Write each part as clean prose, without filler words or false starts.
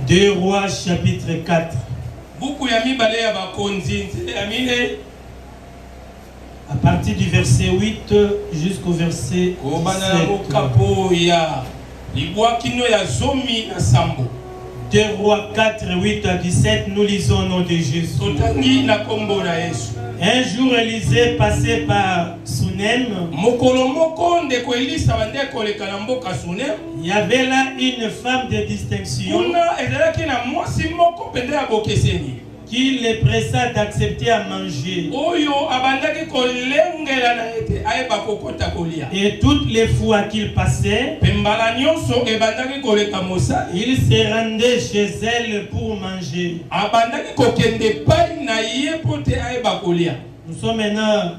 2 Rois chapitre 4. À partir du verset 8 jusqu'au verset 17. 2 Rois 4, 8 à 17, nous lisons au nom de Jésus. Un jour, Élisée passait par Sunem. Il y avait là une femme de distinction qui les pressa d'accepter à manger. Et toutes les fois qu'il passait, il se rendait chez elle pour manger. Nous sommes maintenant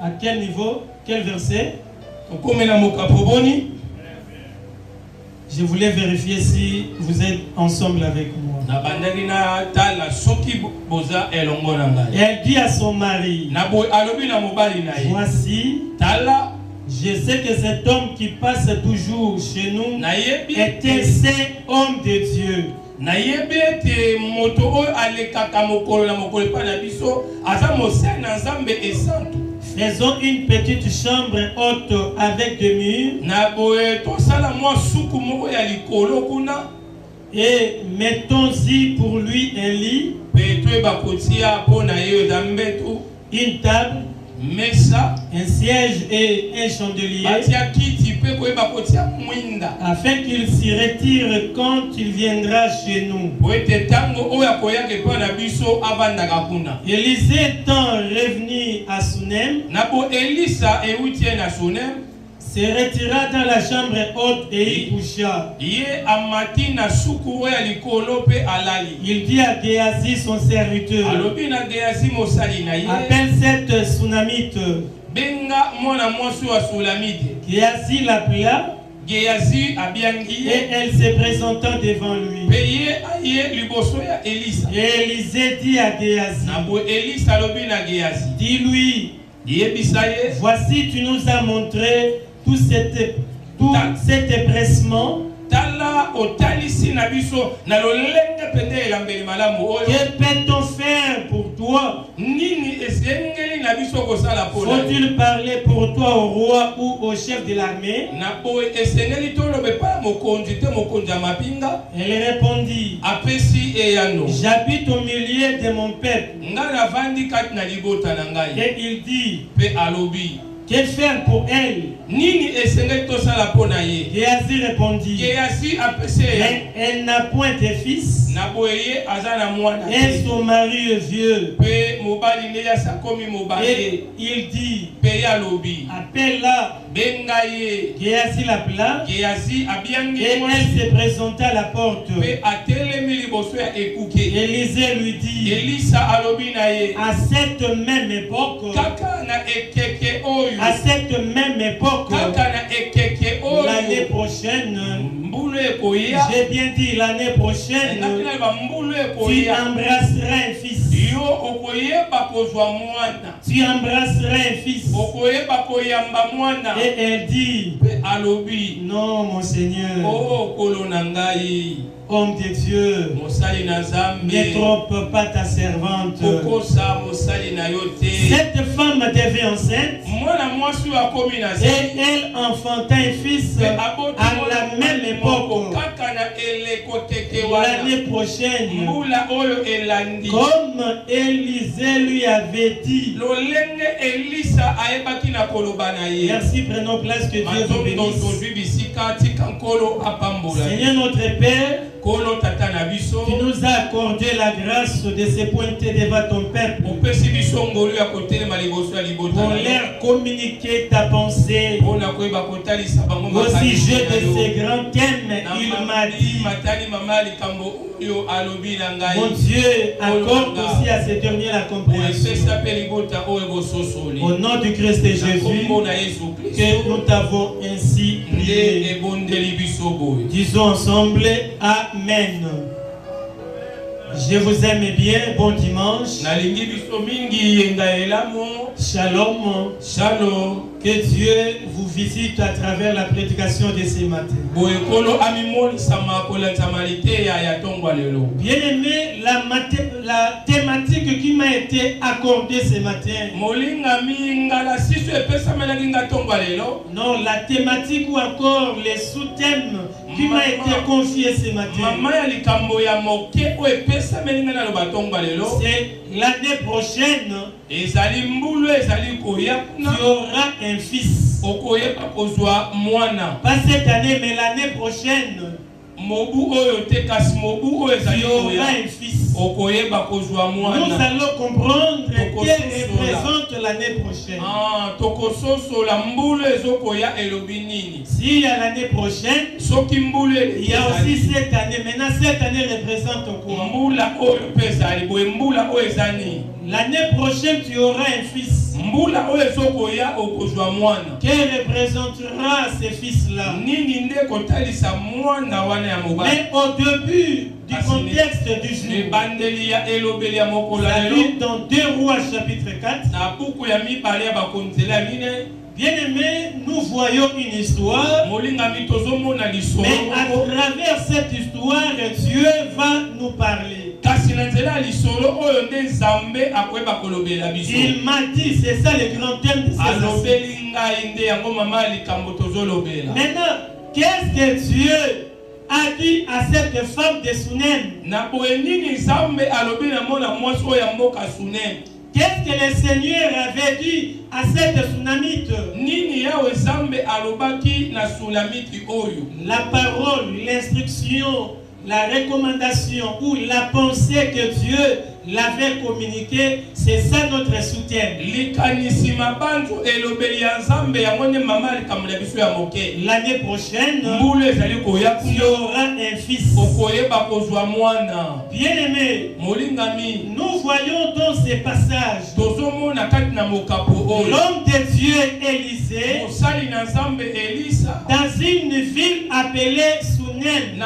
à quel niveau? Quel verset? Je voulais vérifier si vous êtes ensemble avec moi. Elle dit à son mari, voici, je sais que cet homme qui passe toujours chez nous est un saint homme de Dieu. Faisons une petite chambre haute avec des murs et mettons-y pour lui un lit, une table, un siège et un chandelier, afin qu'il s'y retire quand il viendra chez nous. Élisée étant revenu à Sunem, se retira dans la chambre haute et y coucha. Il dit à Géasi son serviteur, appelle cette Sunamite. Géasi l'appela et elle se présentant devant lui. Et Élisée dit à Géasi, dis-lui, voici tu nous as montré tout cet épressement. Que peut-on faire pour toi? Faut-il parler pour toi au roi ou au chef de l'armée? Elle répondit, j'habite au milieu de mon peuple. Et il dit, que faire pour elle? Géasi répondit, mais elle n'a point de fils et son mari est vieux. Et il dit, appelle-la. Géasi l'appela et elle se présenta à la porte. Élisée lui dit, à cette même époque, l'année prochaine, j'ai bien dit l'année prochaine, tu embrasseras un fils. Tu embrasseras un fils. Et elle dit, non mon Seigneur, homme de Dieu, ne trompe pas ta servante. Cette femme devait enceinte et elle enfanta un fils à la même époque, l'année prochaine, comme Élisée lui avait dit. Merci, prenons place, que Dieu vous bénisse. Seigneur notre Père, tu nous as accordé la grâce de se pointer devant ton peuple pour leur communiquer ta pensée au sujet de ces grands thèmes. Il m'a dit, mon Dieu, accorde aussi à ces derniers la compréhension. Au nom du Christ et Jésus, que nous t'avons ainsi prié. Disons ensemble, Amen. Je vous aime bien, bon dimanche. Shalom. Shalom. Que Dieu vous visite à travers la prédication de ce matin. Bien-aimé, la thématique qui m'a été accordée ce matin. Non, la thématique ou encore les sous-thèmes qui m'a été confié ce matin. C'est l'année prochaine. Tu auras un fils. Pas cette année, mais l'année prochaine. Tu auras un fils. Nous allons comprendre qu'elle représente l'année prochaine. S'il y a l'année prochaine, il y a aussi cette année. Maintenant, cette année représente quoi? L'année prochaine, tu auras un fils. Quel représentera ces fils-là? Mais au début du contexte du jour, ça lit dans 2 Rois chapitre 4. Bien-aimés, nous voyons une histoire, mais à travers cette histoire, Dieu va nous parler. Il m'a dit, c'est ça le grand thème de Maintenant, qu'est-ce que Dieu a dit à cette femme de Sunem? Qu'est-ce que le Seigneur avait dit à cette Sunamite? La parole, l'instruction, la recommandation ou la pensée que Dieu l'avait communiquée, c'est ça notre soutien. L'année prochaine, tu auras un fils. Bien-aimé, nous voyons dans ces passages l'homme de Dieu Élisée dans une ville appelée Sunem.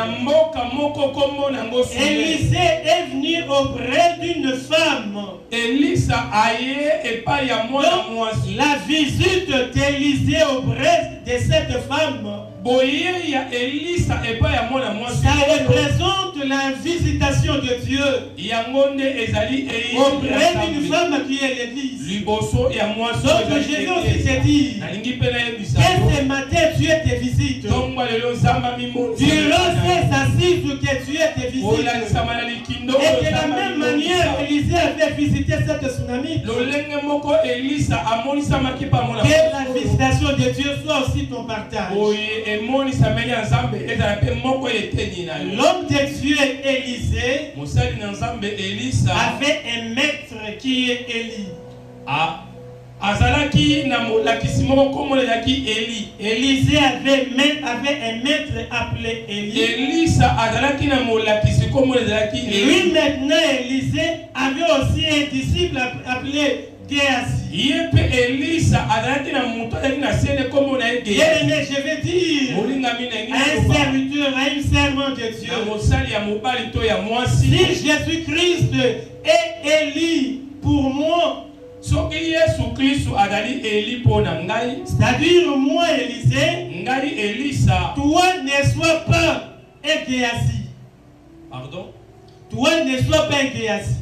Élisée est venu auprès d'une femme. La visite d'Élisée auprès de cette femme, ça représente la visitation de Dieu auprès d'une femme qui est l'Église. Donc Jésus aussi te dit que ce matin Dieu te visite. Durant ces assises que Dieu te visite. Et de la même manière, Élisée avait visité cette tsunami. Que la visitation de Dieu soit aussi ton partage. L'homme de Dieu Élisée avait un maître qui est Élie. Élisée avait un maître appelé Élie. Lui maintenant, Élisée avait aussi un disciple appelé Géasi. Bien-aimé, je vais dire à un serviteur, à une servante de Dieu, si Jésus-Christ est Élie pour moi, c'est-à-dire moi, Élisée, toi ne sois pas un Géasi. Pardon? Toi ne sois pas un Géasi.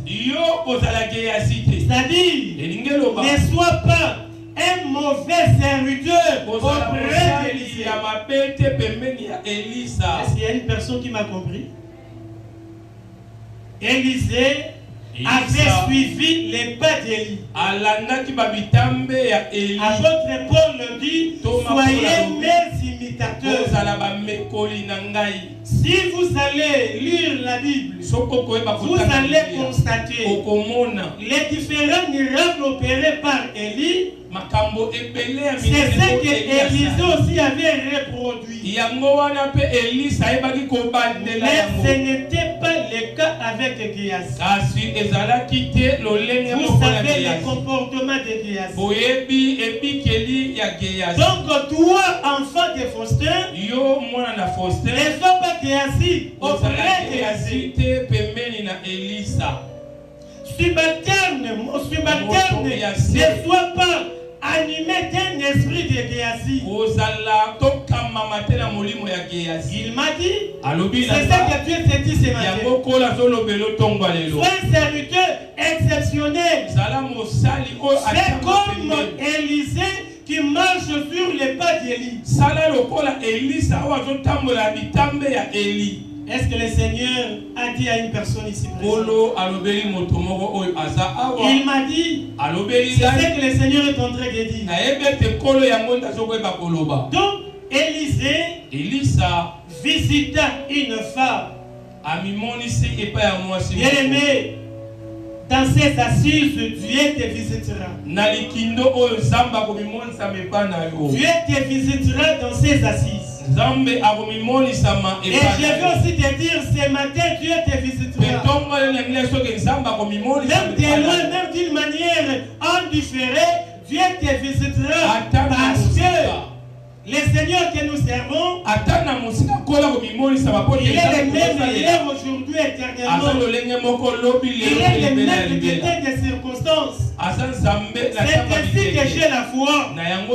C'est-à-dire, ne sois pas un mauvais serviteur auprès d'Élisée. Est-ce qu'il y a une personne qui m'a compris? Élisée avait suivi les pas d'Élie. Apôtre Paul dit, soyez mes imitateurs. Si vous allez lire la Bible, vous allez constater les différents miracles opérés par Élie. C'est ce que Élisée aussi avait reproduit. Mais ce n'était pas le cas avec Géasi. Vous savez le comportement de Géasi. Donc toi, enfant de Faustin, ne sois pas Géasi auprès de Géasi. Subalterne, mon subalterne, ne sois pas animé d'un esprit de Géasi. Il m'a dit, c'est ça que Dieu s'est dit ce matin. Sois un serviteur exceptionnel. C'est comme Élisée qui marche sur les pas d'Élie. Est-ce que le Seigneur a dit à une personne ici présente? Il m'a dit, c'est ce que le Seigneur est en train de dire. Donc, Élisée visita une femme. Bien-aimé, dans ses assises, Dieu te visitera. Dieu te visitera dans ses assises. Et je veux aussi te dire, ce matin, Dieu te visitera. Même de loin, même d'une manière indifférée, Dieu te visitera. Parce que le Seigneur que nous servons, il est le même hier, aujourd'hui, éternellement. Il est le même qui était des circonstances. C'est ainsi que j'ai la foi, même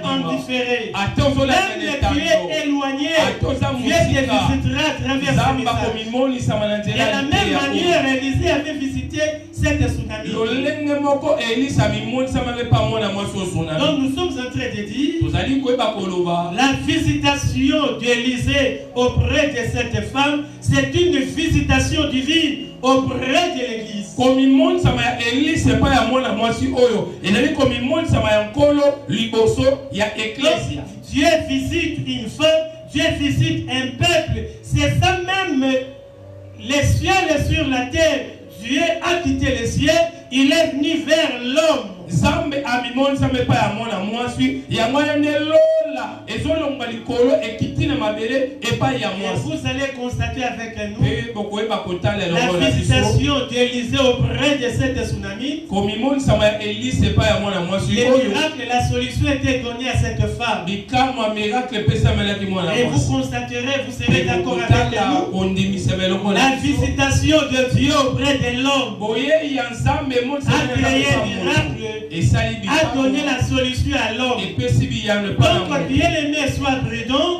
indifférée, même tu es éloigné, Dieu te visitera à travers ce message. Et de la même manière, Élisée avait visité cette tsunami. Donc nous sommes en train de dire, la visitation d'Élisée auprès de cette femme, c'est une visitation divine auprès de l'église. Dieu visite une femme, Dieu visite un peuple. C'est ça même, les cieux sur la terre. Dieu a quitté les cieux, il est venu vers l'homme. Et vous allez constater avec nous la visitation d'Élisée auprès de cette tsunami. Les miracles, la solution était donnée à cette femme. Et vous constaterez, vous serez d'accord avec nous, la visitation de Dieu auprès de l'homme a créé un miracle, a donné la solution à l'homme. Donc, bien aimé, sois prudent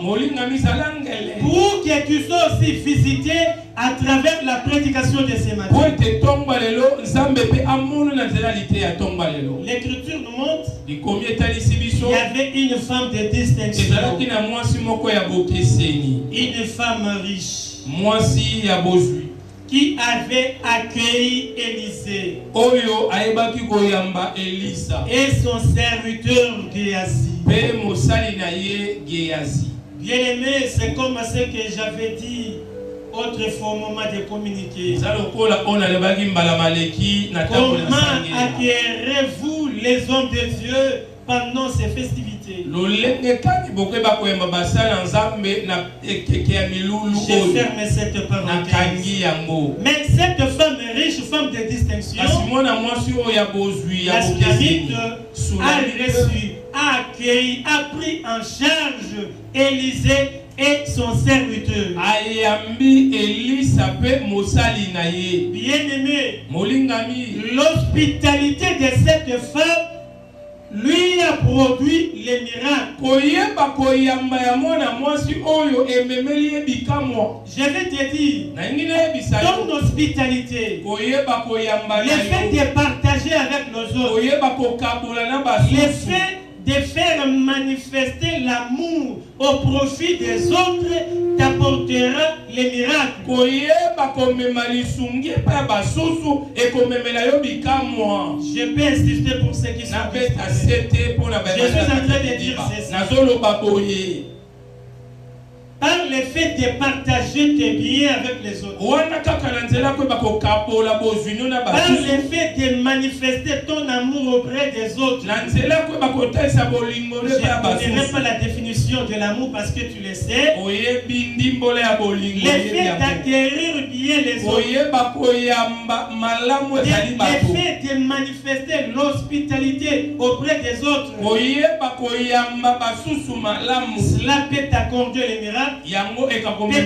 pour que tu sois aussi visité à travers la prédication de ce matin. L'Écriture nous montre qu'il y avait une femme de distinction, une femme riche qui avait accueilli Élisée et son serviteur Géasi. Bien-aimé, c'est comme ce que j'avais dit autrefois au moment de communiquer. Comment accueillerez-vous les hommes de Dieu pendant ces festivités? Je ferme cette parenthèse. Mais cette femme riche, femme de distinction, la Sunamite a reçu, a accueilli, a pris en charge Élisée et son serviteur. Bien-aimé, l'hospitalité de cette femme lui a produit les miracles. Je vais te dire, ton hospitalité, le fait de partager avec les autres, le fait de faire manifester l'amour au profit des autres t'apportera les miracles. Je peux insister pour ceux qui sont distraits. Je suis en train de dire ceci. Par le fait de partager tes biens avec les autres, par le fait de manifester ton amour auprès des autres, je ne donnerai pas la définition de l'amour parce que tu le sais. Le fait d'acquérir prier les autres. Le fait de manifester l'hospitalité auprès des autres. Cela peut t'accorder les miracles, peut t'accorder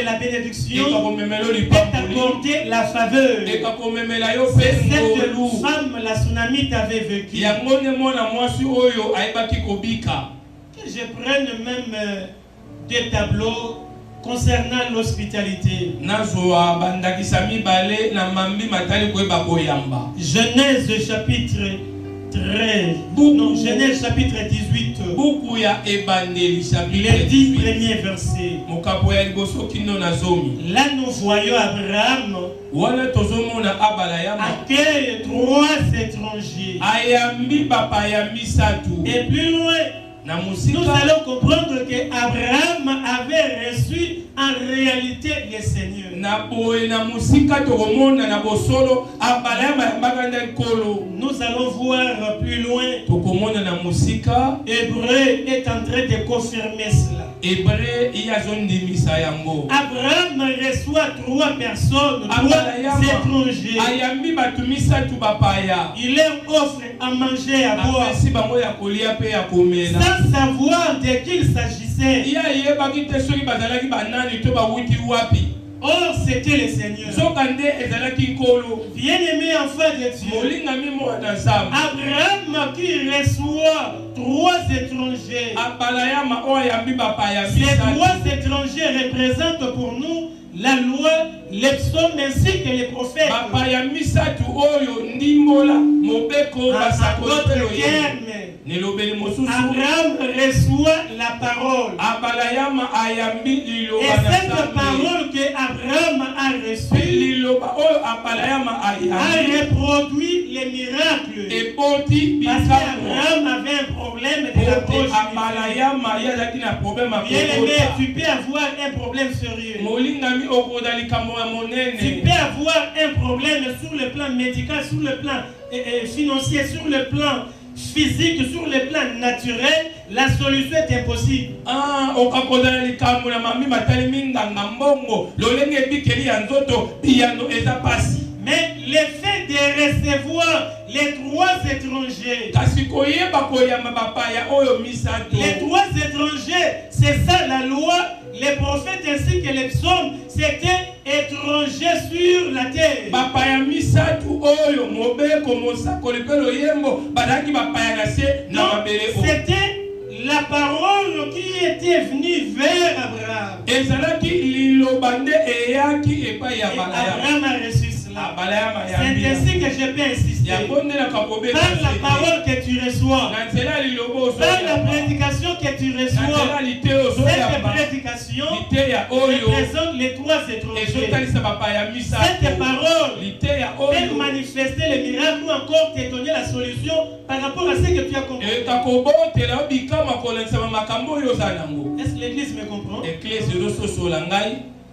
la bénédiction, peut t'accorder la faveur. Cette femme, la tsunami avait vécu. Que je prenne même des tableaux concernant l'hospitalité. Genèse chapitre 13. Non, Genèse chapitre 18. Les 10 premiers versets. Là, nous voyons Abraham accueille 3 étrangers. Et plus loin, nous allons comprendre qu'Abraham avait reçu en réalité le Seigneur. Nous allons voir plus loin. Hébreu est en train de confirmer cela. Abraham reçoit 3 personnes, 3 étrangers. Il leur offre à manger, à boire, sans savoir de qui il s'agissait. Or, c'était le Seigneur. Bien-aimé enfant de Dieu, Abraham qui reçoit 3 étrangers. Ces 3 étrangers représentent pour nous la loi, les psaumes ainsi que les prophètes. Abraham reçoit la parole. Et cette parole que Abraham a reçue a reproduit les miracles. Parce qu'Abraham avait un problème de la poche. Bien-aimé, tu peux avoir un problème sérieux. Tu peux avoir un problème sur le plan médical, sur le plan financier, sur le plan physique, sur le plan naturel. La solution est impossible. Mais le fait de recevoir les 3 étrangers, les 3 étrangers, c'est ça la loi, les prophètes ainsi que les psaumes, c'était étrangers sur la terre. C'était la parole qui était venue vers Abraham. Et Abraham a reçu cela. C'est ainsi que je peux insister. Par la parole que tu reçois, par la prédication que tu reçois, cette prédication représente les 3 étrangers. Cette parole peut manifester les miracles ou encore te donner la solution par rapport à ce que tu as compris. Est-ce que l'église me comprend?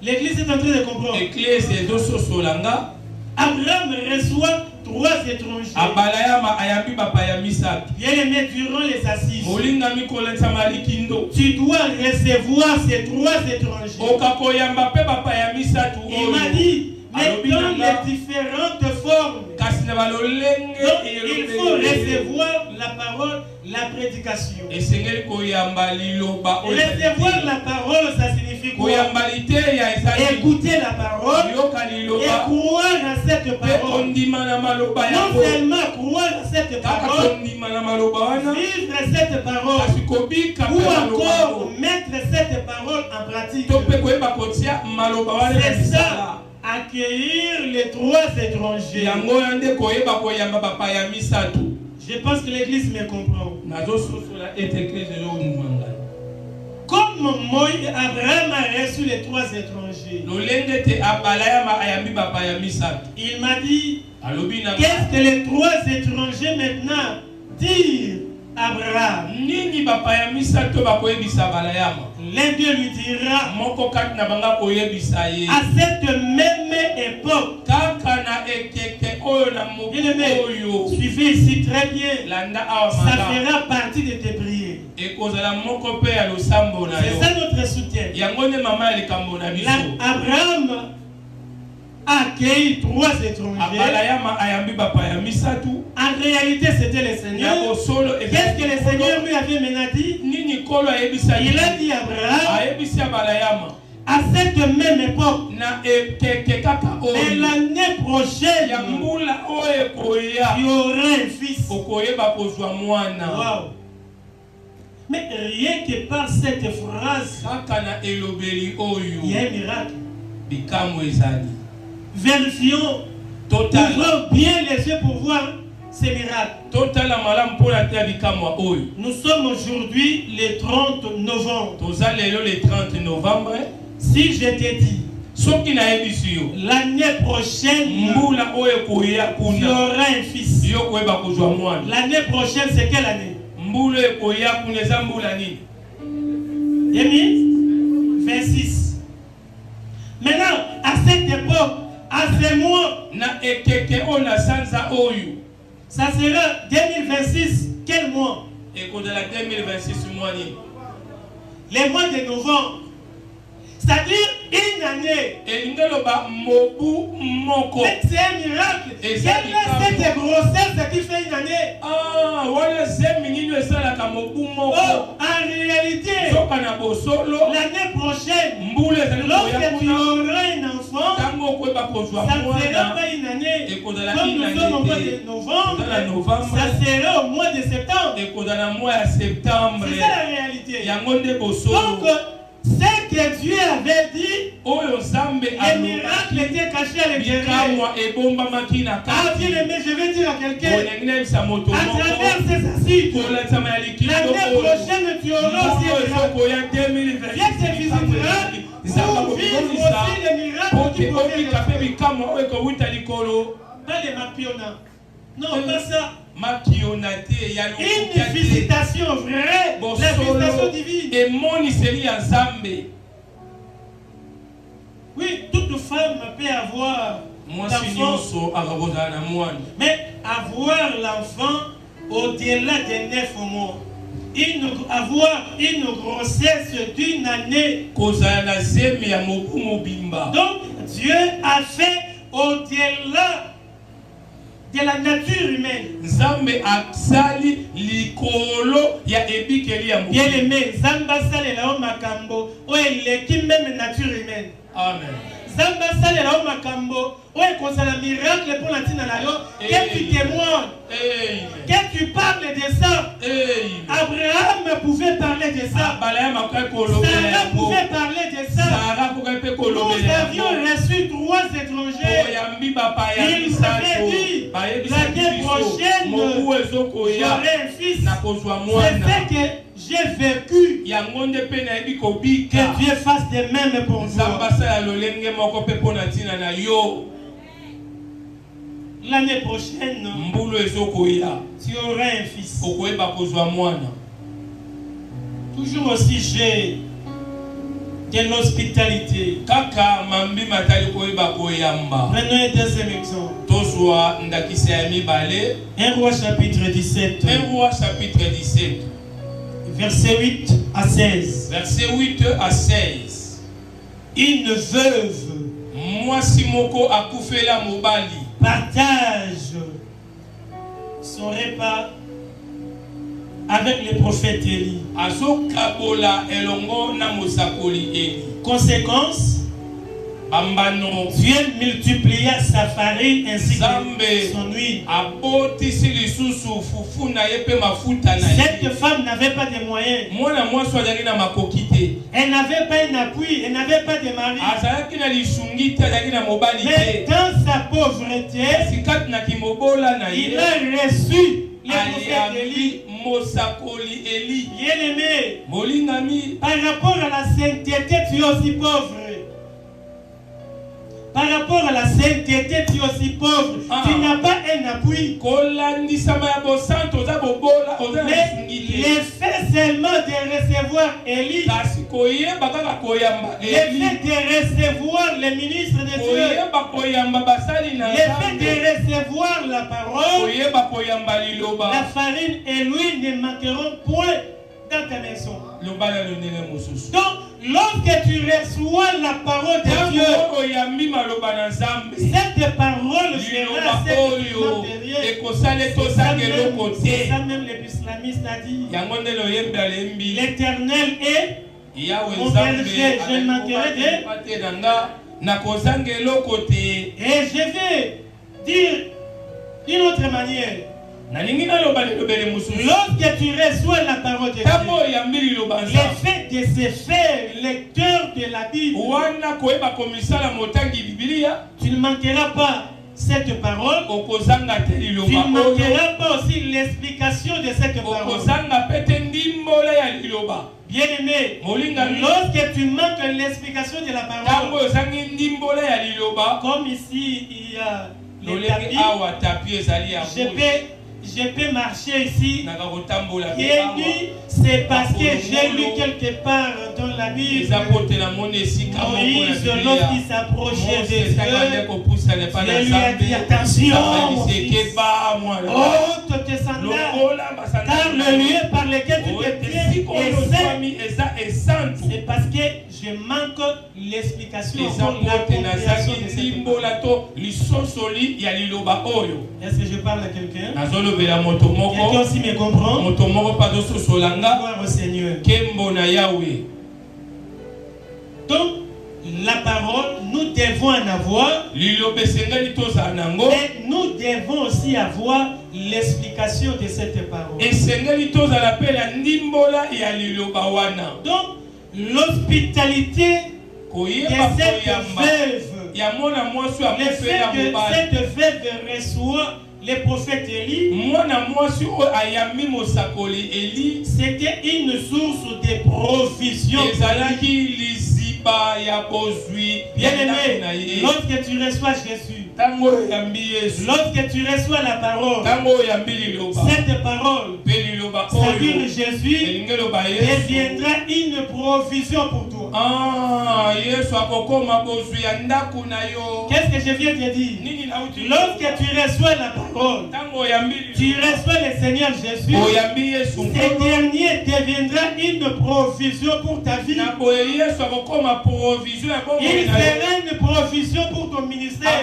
L'église est en train de comprendre. Abraham reçoit 3 étrangers. Bien-aimé, durant les assises, tu dois recevoir ces 3 étrangers. Il m'a dit, mais dans les différentes formes. Donc, il faut recevoir la parole, la prédication. Recevoir la parole, ça signifie quoi? Écouter la parole et croire à cette parole. Non seulement croire à cette parole, vivre cette parole, ou encore mettre cette parole en pratique. C'est ça. Accueillir les 3 étrangers. Je pense que l'église me comprend. Comme Abraham a reçu les 3 étrangers, il m'a dit, qu'est-ce que les 3 étrangers maintenant disent Abraham? L'un d'eux lui dira, à cette même époque, suivez ici très bien, ça fera partie de tes prières. C'est ça notre soutien. Abraham accueilli 3 étrangers. En réalité, c'était le Seigneur. Qu'est-ce que le Seigneur lui avait maintenant dit? Il a dit à Abraham, à cette même époque, et l'année prochaine, il y aura un fils. Wow. Mais rien que par cette phrase, il y a un miracle. Vérifions, ouvrons bien les yeux pour voir ces miracles. Nous sommes aujourd'hui le 30 novembre. Si je te dis l'année prochaine, il y aura un fils. L'année prochaine, c'est quelle année? 2026. Maintenant, à cette époque, à ce mois, ça sera 2026. Quel mois? Les mois de novembre. C'est-à-dire une année. C'est un miracle. Quelle est cette grossesse qui fait une année? En réalité, l'année prochaine, lorsque tu auras un enfant, ça ne sera pas une année. Comme nous sommes au mois de novembre, ça sera au mois de septembre. C'est ça la réalité. Donc, ce que Dieu avait dit, les miracles étaient cachés à l'intérieur. Ah, bien-aimé, je vais dire à quelqu'un, à travers ces assises, l'année prochaine, tu auras aussi un miracle. Dieu te visitera pour vivre aussi les miracles qui proviennent. Pas les mapiona. Non, pas ça. Une visitation vraie, la visitation divine. Oui, toute femme peut avoir l'enfant, mais avoir l'enfant au-delà de 9 mois, avoir une grossesse d'une année. Donc Dieu a fait au-delà de la nature humaine. Bien aimé, Zamba sale la makambo, o eleki même nature humaine. Amen. Zamba sale la makambo, o ekosala miracle pour la tina na yo, que tu témoignes, que tu parles de ça. Abraham pouvait parler de ça. Sarah pouvait parler de ça. Nous avions reçu 3 étrangers. Ils avaient dit, l'année prochaine, j'aurai un fils. C'est ce que j'ai vécu. Que Dieu fasse de même pour vous. L'année prochaine, tu auras un fils. Toujours aussi j'ai de l'hospitalité. Prenons un deuxième exemple. 1 Roi chapitre 17. 1 Roi chapitre 17. Verset 8 à 16. Verset 8 à 16. Une veuve partage son repas avec le prophète Élie. Conséquence, Dieu multiplia sa farine ainsi que son huile. Cette femme n'avait pas de moyens. Elle n'avait pas un appui, elle n'avait pas de mari. Mais dans sa pauvreté, il a reçu le prophète Élie. Bien-aimé, par rapport à la sainteté, tu es aussi pauvre. Par rapport à la sainteté, tu es aussi pauvre. Tu n'as pas un appui. Mais le fait seulement de recevoir Élie, le fait de recevoir le ministre de Dieu, le fait de recevoir la parole, la farine et l'huile ne manqueront point dans ta maison. Donc, lorsque tu reçois la parole de Dieu, cette cette parole sera certainement derrière. C'est ça même l'islamiste a dit. L'Éternel est mon berger, je ne manquerai de. Et je vais dire d'une autre manière. Lorsque tu reçois la parole de Dieu, le fait de se faire lecteur de la Bible, tu ne manqueras pas cette parole, tu ne manqueras pas aussi l'explication de cette parole. Bien aimé, lorsque tu manques l'explication de la parole, comme ici il y a les tapis, je peux marcher ici. Et lui, c'est parce que j'ai lu quelque part dans la Bible, Moïse, lorsqu'il s'approchait de Dieu, Dieu lui a dit attention, ôte tes sandales, car le lieu par lequel tu te tiens est saint. C'est parce que je manque l'explication de la compréhension de cette parole. Est-ce que je parle à quelqu'un? Quelqu'un aussi me comprend? Gloire au Seigneur. Donc, la parole, nous devons en avoir. Et nous devons aussi avoir l'explication de cette parole. Donc, l'hospitalité de cette veuve, le fait que cette veuve reçoit le prophète Élie, c'était une source de provision. Bien aimé, lorsque tu reçois Jésus, lorsque tu reçois la parole, cette parole, c'est-à-dire Jésus, deviendra une provision pour toi. Qu'est-ce que je viens de dire? Lorsque tu reçois la parole, tu reçois le Seigneur Jésus, ce dernier deviendra une provision pour ta vie. Il sera une provision pour ton ministère.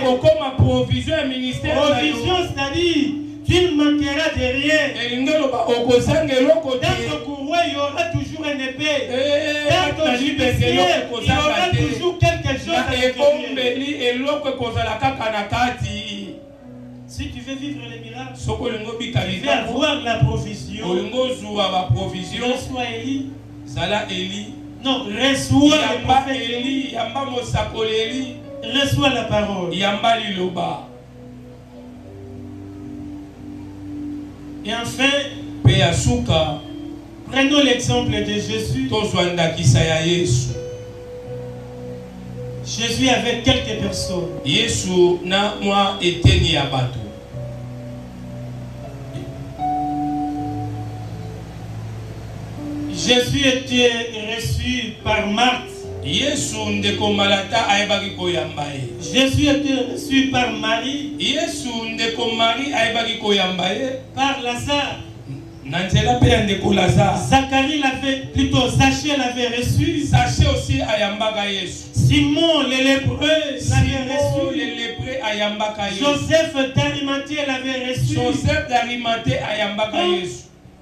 Provision, c'est-à-dire tu ne manqueras de rien. Dans ton courroie, il y aura toujours une épée. Dans ton gibecier, il y aura toujours quelque chose à l'intérieur. Si tu veux vivre les miracles, tu veux avoir la provision. Reçois Élie. Non, reçois le prophète Élie. Reçois la parole. Et enfin, prenons l'exemple de Jésus. Jésus avait quelques personnes. Jésus était reçu par Marthe. Jésus était reçu par Marie. Par Lazare. Zacharie l'avait, plutôt Zachée l'avait reçu. Zachée aussi Simon le lépreux l'avait reçu. Joseph d'Arimathée l'avait reçu.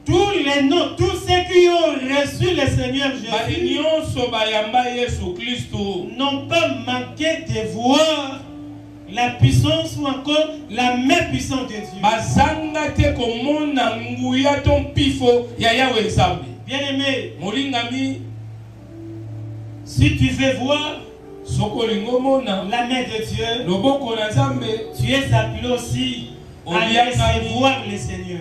Tous les noms, tous ceux qui ont reçu le Seigneur Jésus n'ont pas manqué de voir la puissance ou encore la main puissante de Dieu. Bien aimé, si tu veux voir la main de Dieu, tu es appelé aussi à recevoir le Seigneur.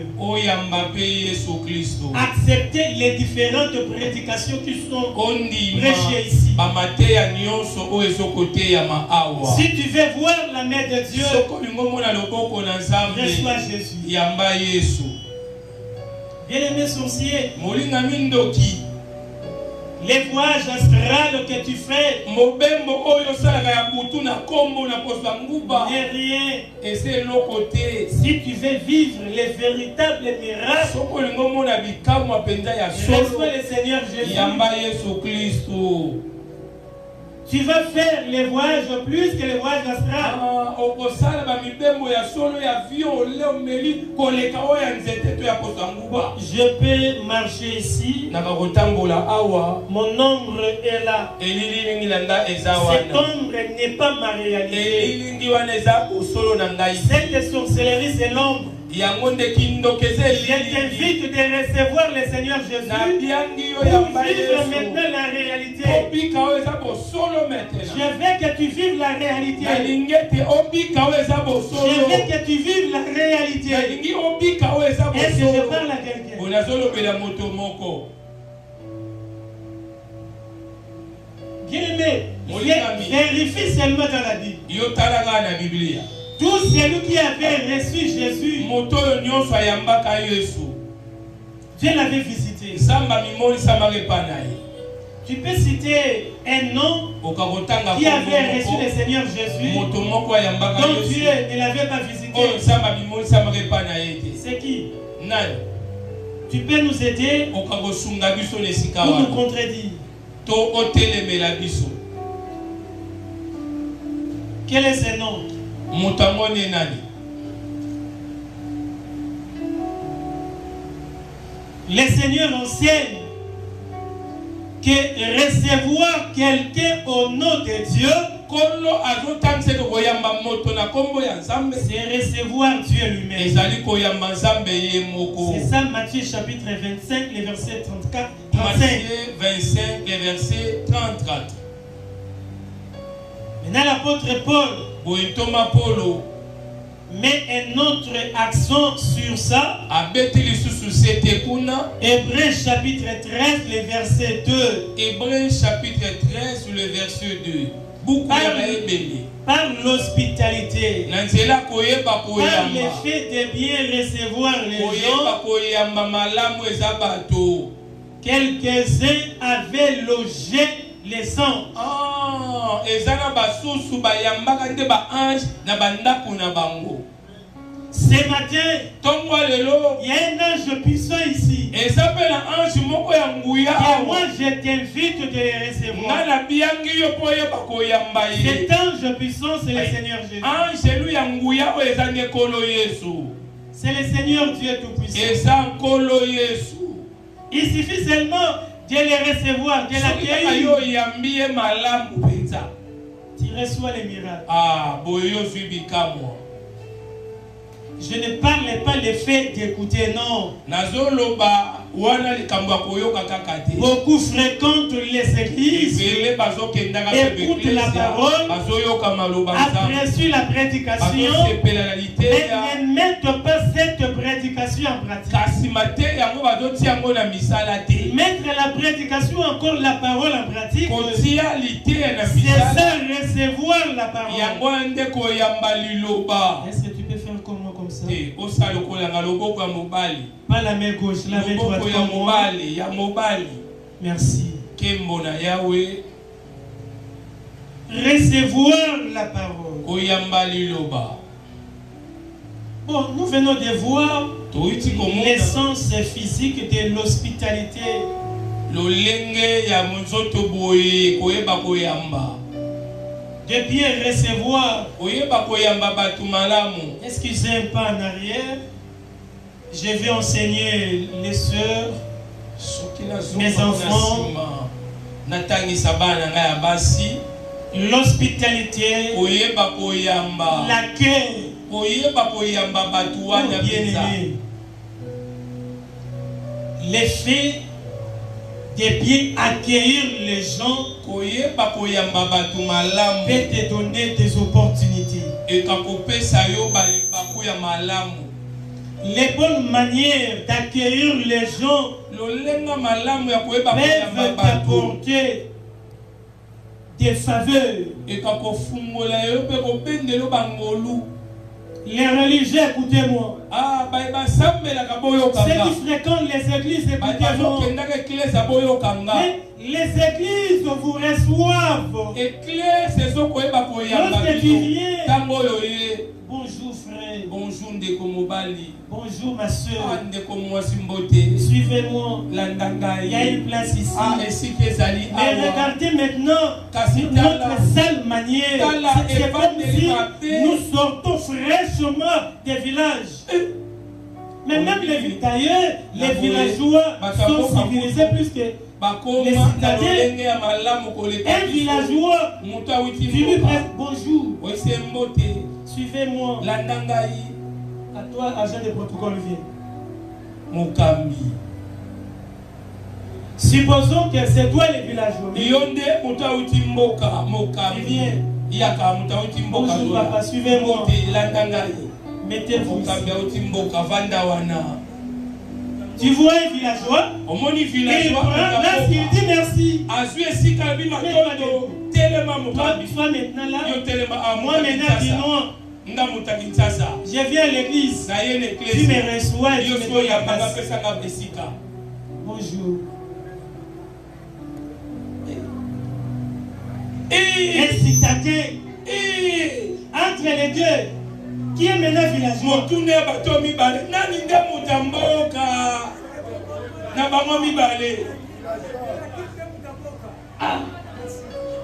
Accepter les différentes prédications qui sont prêchées ici. Si tu veux voir la main de Dieu, reçois Jésus. Bien-aimé sorcier, les voyages astrales que tu fais n'est rien. Si tu veux vivre les véritables miracles, reçois le Seigneur Jésus. Tu vas faire les voyages plus que les voyages astrales. Je peux marcher ici. Mon ombre est là. Cette ombre n'est pas ma réalité. Cette sorcellerie, c'est l'ombre. Je t'invite de recevoir le Seigneur Jésus pour vivre maintenant la réalité. Je veux que tu vives la réalité. Je veux que tu vives la réalité. Est-ce que je parle à quelqu'un? Bien-aimé, vérifie seulement dans la Bible. Tout celui qui avait reçu Jésus, Dieu l'avait visité. Tu peux citer un nom qui avait reçu le Seigneur Jésus, dont Dieu ne l'avait pas visité. C'est qui? Tu peux nous aider pour nous contredire. Quel est ce nom? Le Seigneur enseigne que recevoir quelqu'un au nom de Dieu, c'est recevoir Dieu lui-même. C'est ça Matthieu chapitre 25, les versets 34, 35. Matthieu 25, les versets 34. Maintenant l'apôtre Paul met un autre accent sur ça. Hébreux chapitre 13, le verset 2. Hébreux chapitre 13, le verset 2. Par l'hospitalité, par le fait de bien recevoir les gens, quelques-uns avaient logé les sangs. Ce matin, il y a un ange puissant ici. Et moi, je t'invite de les recevoir. Cet ange puissant, c'est le Seigneur Jésus. C'est le Seigneur Dieu Tout-Puissant. Il suffit seulement de les recevoir, de l'accueillir. Tu reçois les miracles. Je ne parle pas le fait d'écouter, non. Beaucoup fréquentent les églises, écoutent la parole, apprécient la prédication, mais ne mettent pas cette prédication en pratique. Mettre la prédication, encore la parole en pratique, c'est ça, recevoir la parole. Est-ce que tu peux faire comme moi comme ça? Pas la main gauche, la main droite comme moi. Merci. Recevoir la parole. Bon, nous venons de voir l'essence physique de l'hospitalité. De bien recevoir. Excusez un pas en arrière. Je vais enseigner les sœurs, mes enfants, l'hospitalité, l'accueil, bien-aimé. L'effet de bien accueillir les gens peut te donner des opportunités. Les bonnes manières d'accueillir les gens peuvent t'apporter des faveurs. Les religieux, écoutez-moi. Ceux qui fréquentent les églises, écoutez-moi. Mais les églises vous reçoivent. Lorsque tu viens, bonjour frère. Bonjour Bonjour ma soeur. Suivez-moi. Il y a une place ici. Mais regardez maintenant notre sale manière. C'est comme si nous sortons fraîchement des villages. Mais même les villageois sont civilisés plus que les citadins. Un villageois qui lui prête bonjour. Suivez-moi. À toi, agent de protocole, viens. Supposons que c'est toi les villageois. Viens. Bonjour papa, suivez-moi. Mettez-vous ici. Tu vois un villageois, il prend là, il dit merci. Toi maintenant là, moi maintenant dis non. Je viens à l'église. Tu me reçois et tu me donnes la place. Bonjour. Un citadin entre les deux. Qui est maintenant villageois?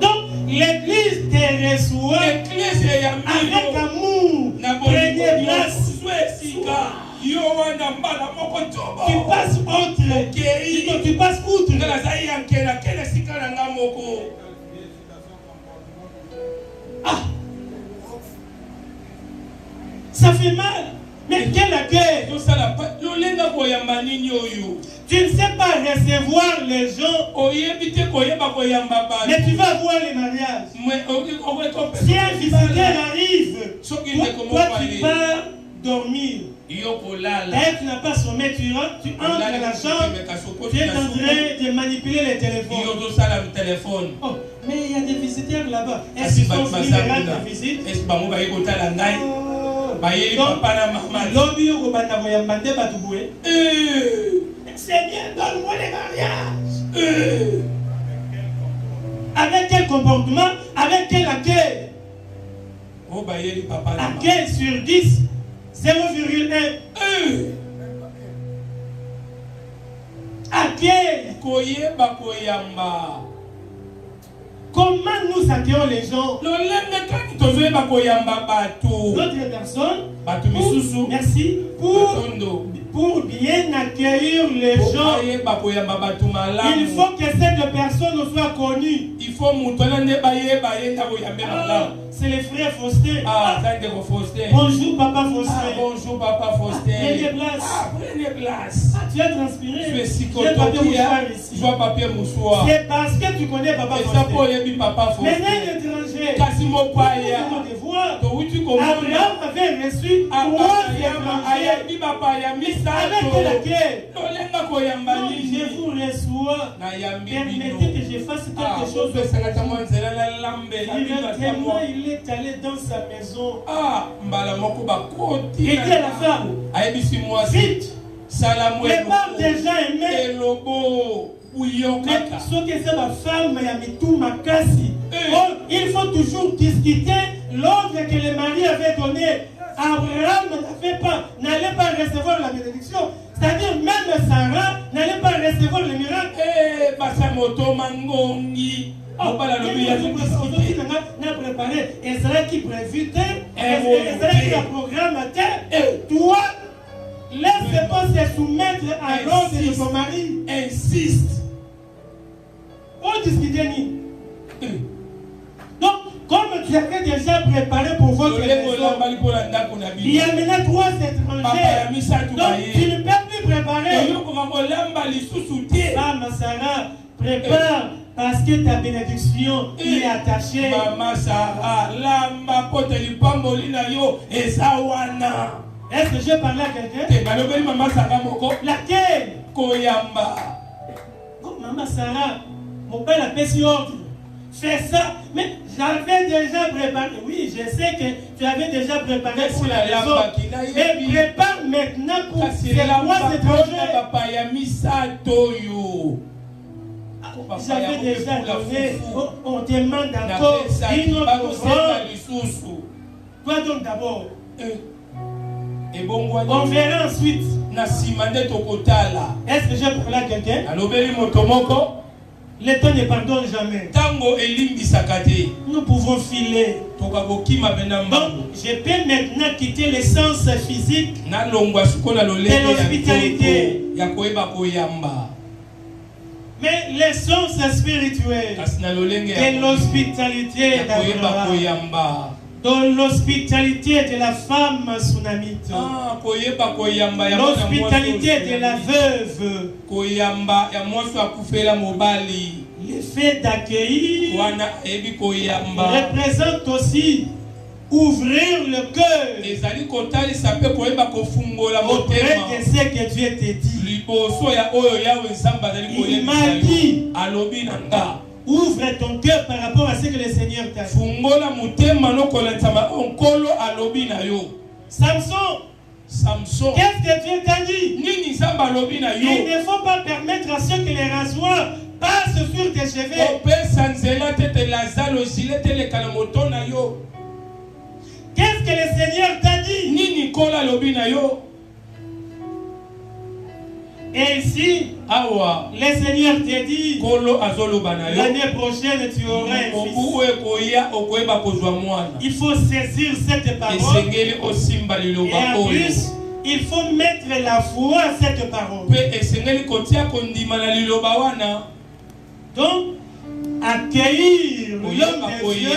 Donc l'église te reçoit avec amour. Prenez place. Tu passes outre. Tu passes outre. Ça fait mal. Mais quel accueil! Tu ne sais pas recevoir les gens. Mais tu vas voir les mariages. Si un visiteur arrive, toi tu pars dormir. D'ailleurs, tu n'as pas sommeil, tu entres dans la chambre, tu es en train de manipuler les téléphones. Oh, mais il y a des visiteurs là-bas. Est-ce qu'ils sont venus me rendre visite? Seigneur, donne-moi les mariages. Avec quel comportement? Avec quel accueil? Accueil sur 10, 0,1. Accueil. Comment nous accueillons les gens? D'autres personnes, merci, pour bien accueillir les gens, il faut que cette personne soit connue. C'est les frères Faustin. Bonjour papa Faustin. Prenez place. Tu as transpiré. Tu es si content. Je vois papier mouchoir. C'est parce que tu connais papa Faustin. Mais un étranger. Abraham avait reçu 3 étrangers. Avec laquelle je vous reçois. Permettez que je fasse quelque chose. Il est allé dans sa maison. Il dit à la femme, vite, prépare déjà aimé. Ce que c'est ma femme, il faut toujours discuter l'ordre que le mari avait donné. Abraham n'allait pas recevoir la bénédiction. C'est-à-dire même Sarah n'allait pas recevoir le miracle. N'a préparé Ezra qui prévitait, Ezra qui a programmé toi, laisse pas se soumettre à l'ordre de ton mari. Insiste. On discutait ni. Donc, comme tu avais déjà préparé pour votre maison, il y a maintenant 3 étrangers. Donc, tu ne peux plus préparer. Femme Sarah, prépare. Parce que ta bénédiction est attachée. Maman Sarah, est-ce que je parlais à quelqu'un? Laquelle? Koyamba. Oh, Maman Sarah, mon père a fait si ordre. Fais ça. Mais j'avais déjà préparé. Oui, je sais que tu avais déjà préparé pour la maison. Mais prépare maintenant pour ces 3 étrangers. J'avais déjà donné, on demande encore une autre offrande. Toi donc d'abord. On verra ensuite. Est-ce que j'ai parlé à quelqu'un? Le temps ne pardonne jamais. Nous pouvons filer. Donc, je peux maintenant quitter l'essence physique de l'hospitalité. Mais l'essence spirituelle de l'hospitalité d'Abraham, dans l'hospitalité de la femme sunamite, l'hospitalité de la veuve, le fait d'accueillir représente aussi ouvrir le cœur auprès de ce que Dieu te dit. Il m'a dit, ouvre ton cœur par rapport à ce que le Seigneur t'a dit. Samson, qu'est-ce que Dieu t'a dit? Il ne faut pas permettre à ceux que les rasoirs passent sur tes cheveux. Qu'est-ce que le Seigneur t'a dit? Et ici, le Seigneur t'a dit, l'année prochaine tu auras un fils. Il faut saisir cette parole. Et en plus, il faut mettre la foi à cette parole. Donc, accueillir l'homme de Dieu,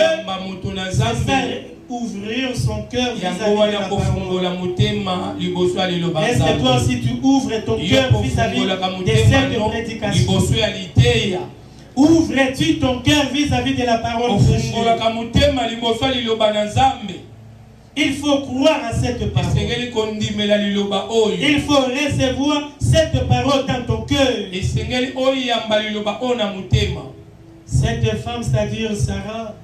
c'est ouvrir son cœur vis-à-vis de la parole. Est-ce que toi aussi tu ouvres ton cœur vis-à-vis de cette prédication? Ouvres-tu ton cœur vis-à-vis de la parole de Dieu? Il faut croire à cette parole. Il faut recevoir cette parole dans ton cœur. Cette femme, c'est-à-dire Sarah,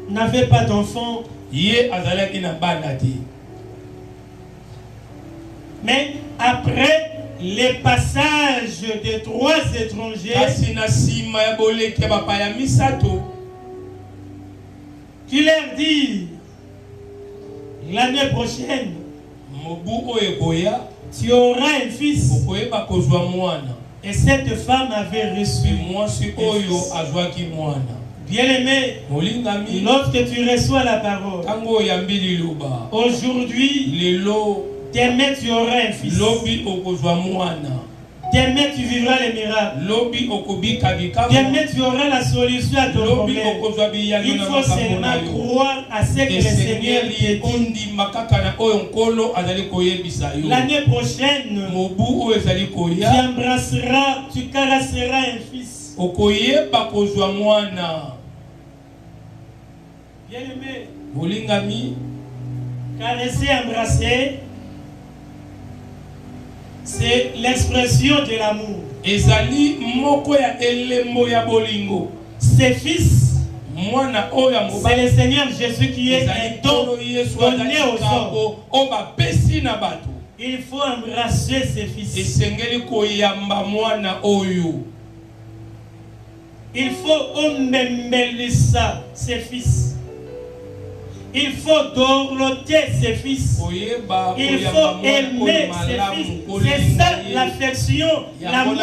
n'avait pas d'enfant. Mais après les passages de 3 étrangers qui leur dit l'année prochaine tu auras un fils. Et cette femme avait reçu un fils. Bien-aimé, lorsque tu reçois la parole, aujourd'hui, demain tu auras un fils. Demain tu vivras les miracles. Demain tu auras la solution à ton problème. Il faut seulement croire à ce que le Seigneur dit. L'année prochaine, tu embrasseras, tu caresseras un fils. Bien-aimé, caresser, embrasser, c'est l'expression de l'amour. Ses fils, c'est le Seigneur Jésus qui est un don donné aux hommes. Il faut embrasser ses fils. Il faut omemelisa ses fils. Il faut dorloter ses fils. Il faut aimer ses fils. C'est ça l'affection, l'amour.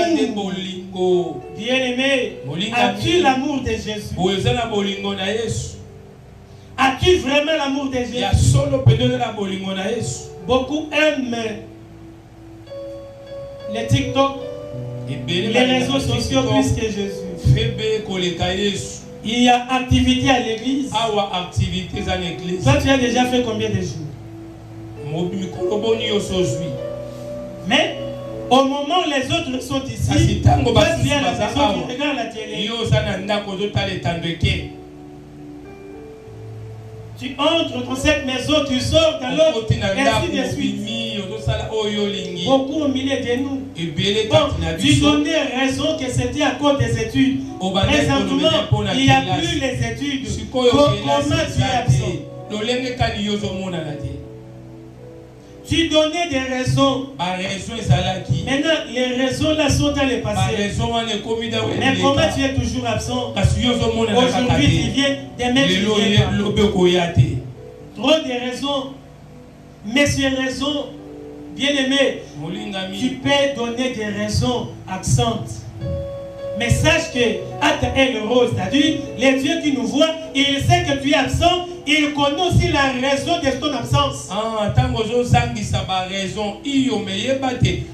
Bien-aimé, as-tu l'amour de Jésus? As-tu vraiment l'amour de Jésus? Beaucoup aiment les TikTok, les réseaux sociaux plus que Jésus. Il y a activité à l'église. Toi, tu as déjà fait combien de jours? Mais au moment où les autres sont ici, toi, tu es à la maison, tu regardes la télé. Tu entres dans cette maison, tu sors dans l'autre, ainsi de suite. Beaucoup au milieu de nous. Bon, tu donnais raison que c'était à cause des études. Présentement, il n'y a plus les études. Comment tu es absent? Tu donnais des raisons. Maintenant, les raisons là sont dans le passé. Mais comment tu es toujours absent? Aujourd'hui tu viens, demain tu viens. Trop de raisons. Mais ces raisons, bien aimé, tu peux donner des raisons absentes. Mais sache que Ata est le rose, c'est-à-dire les dieux qui nous voient, il sait que tu es absent, il connaît aussi la raison de ton absence. Ah, tant que je ça va raison, il y a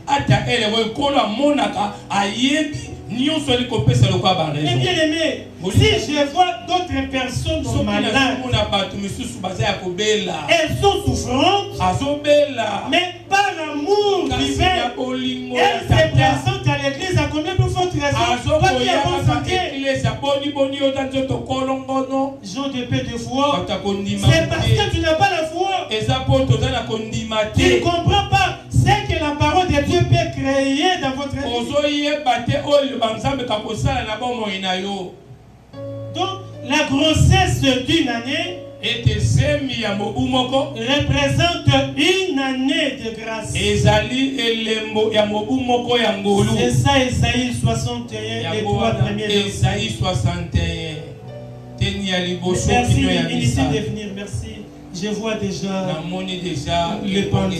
Ata est le rose, kola monaka, ayebi, nion soli kopé c'est le quoi raison. Mais bien aimé, si je vois d'autres personnes sont malades, elles sont souffrantes, mais par l'amour divin, elles se présentent à l'église à combien plus forte raison? Pas qui a bonne santé. Jean de paix de foi, c'est parce que tu n'as pas la foi. Tu ne comprends pas ce que la parole de Dieu peut créer dans votre vie. Donc, la grossesse d'une année représente une année de grâce. C'est ça, Esaïe 61, les 3 premiers versets. Esaïe 61. Merci de venir, merci. Je vois déjà le pendule.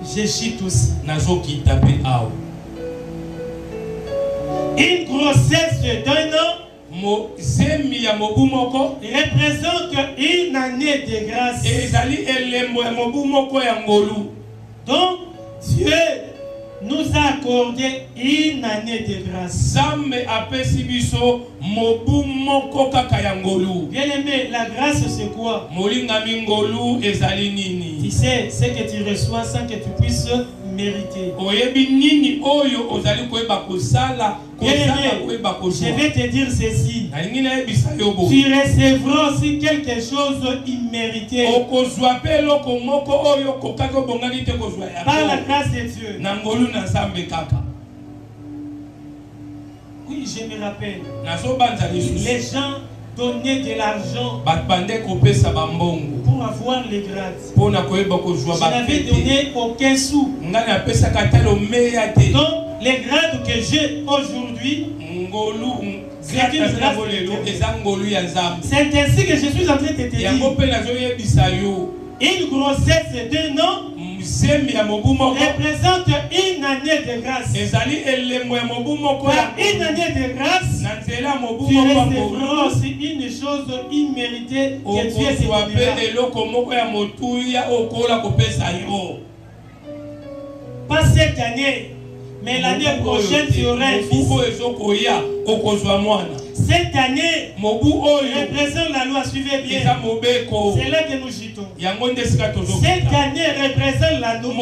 Je chute aussi. Une grossesse d'un an représente une année de grâce. Donc, Dieu nous a accordé une année de grâce. Bien aimé, la grâce c'est quoi? Tu sais ce que tu reçois sans que tu puisses mériter. Bien aimé, je vais te dire ceci. Tu recevras aussi quelque chose immérité. Par la grâce de Dieu. Oui, je me rappelle. Les gens donnaient de l'argent pour avoir les grades. Je n'avais donné aucun sou. Donc, les grades que j'ai aujourd'hui, c'est une grâce de Dieu. C'est ainsi que je suis en train de te dire. Une grossesse d'un an représente une année de grâce. Par une année de grâce, tu recevras aussi une chose imméritée que Dieu te donnera. Pas cette année, mais l'année prochaine, tu auras un fils. Cette année représente la loi, suivez bien. C'est là que nous chutons. Cette année représente la loi.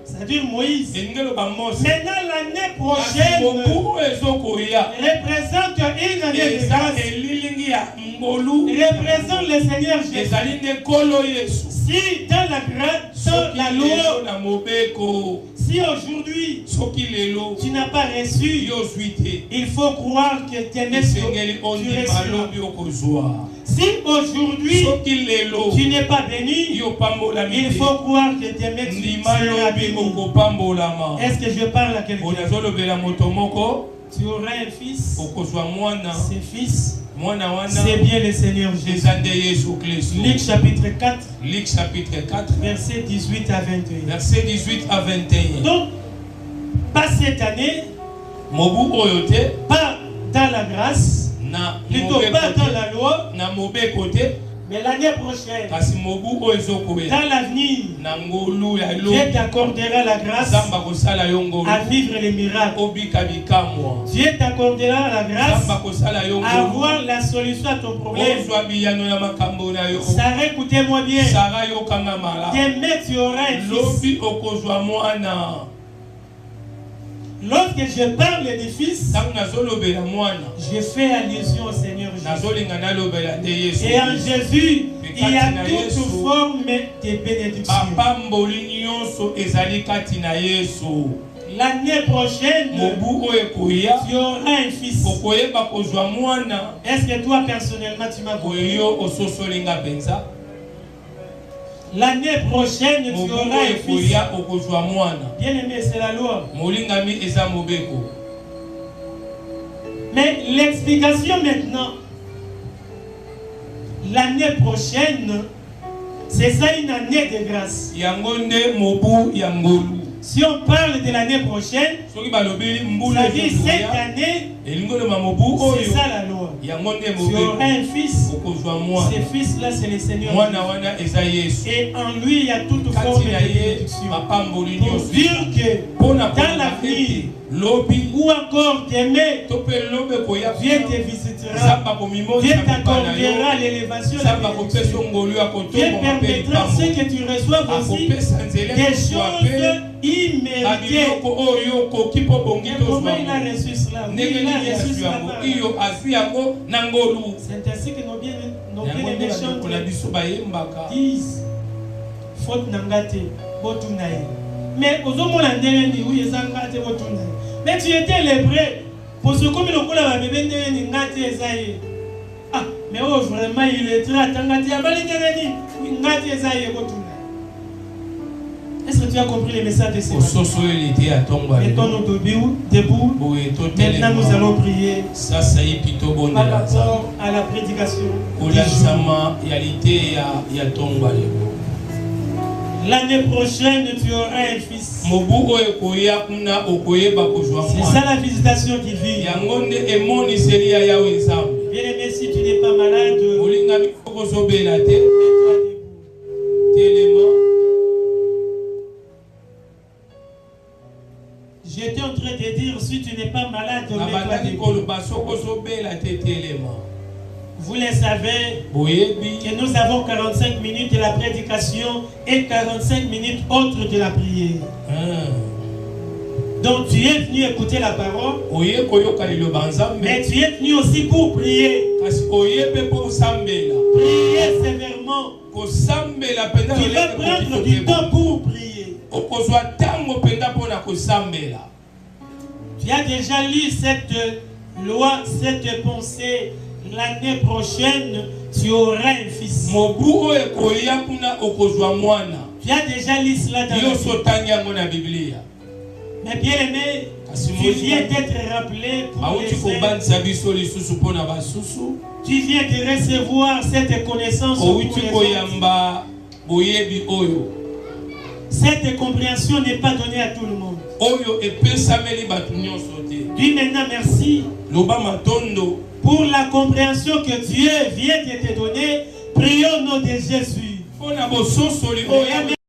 C'est-à-dire Moïse. Maintenant, l'année prochaine représente une année de grâce. Représente le Seigneur Jésus. Si dans la grâce, la loi, si aujourd'hui tu n'as pas reçu, il faut croire que tu reçois. Si aujourd'hui tu n'es pas béni, il faut croire que tu seras béni. Est-ce que je parle à quelqu'un? Tu auras un fils. Ce fils, c'est bien le Seigneur Jésus. Luc chapitre 4. Verset 18 à 21. Donc, pas cette année, pas dans la grâce, plutôt pas dans la loi, mais l'année prochaine, dans l'avenir, Dieu t'accordera la grâce à vivre les miracles. Dieu t'accordera la grâce à avoir la solution à ton problème. Sarah, écoutez-moi bien. Demain, tu auras un fils. Lorsque je parle de fils, je fais allusion au Seigneur Jésus. Et en Jésus, il y a toute forme de bénédiction. L'année prochaine, tu auras un fils. Est-ce que toi, personnellement, tu m'as compris? L'année prochaine, tu auras un fils. Bien aimé, c'est la loi. Mais l'explication maintenant, l'année prochaine C'est ça une année de grâce. Yangonde mobu yangolu. Si on parle de l'année prochaine, ça dit cette année, c'est ça la loi. Tu auras un fils, ce fils-là c'est le Seigneur. Et en lui il y a toute forme de bénédiction. Pour dire que dans l'avenir, ou encore demain, Dieu te visitera, Dieu t'accordera l'élévation, la bénédiction. Dieu permettra ce que tu reçoives aussi, des choses imméritées. Comment il a reçu cela? Il a reçu cela. C'est ainsi que nos bien-aimés chantent, disent faute nangate, botunaï. Mais aux hommes, on a dit oui, ils ont gâté botunaï. Mais tu étais lébré. Pour ce comme le cola va bébé n'engate esaïe. Ah, mais oh vraiment il est très attendati. Abali n'engate n'engate esaïe botunaï. Est-ce que tu as compris le message de ce matin? Mettons-nous debout. Maintenant nous allons prier par rapport à la prédication. L'année prochaine, tu auras un fils. C'est ça la visitation qui vit. Bien-aimé, si tu n'es pas malade, j'étais en train de dire, si tu n'es pas malade, vous le savez que nous avons 45 minutes de la prédication et 45 minutes autres de la prière. Donc tu es venu écouter la parole, mais tu es venu aussi pour prier. Prier sévèrement. Tu vas prendre du temps pour prier. Tu as déjà lu cette loi, cette pensée. L'année prochaine, tu auras un fils. Tu as déjà lu cela dans la Bible. Mais bien aimé, tu viens d'être rappelé pour les saints. Tu viens de recevoir cette connaissance pour les autres. Cette compréhension n'est pas donnée à tout le monde. Dis maintenant merci pour la compréhension que Dieu vient de te donner. Prions au nom de Jésus.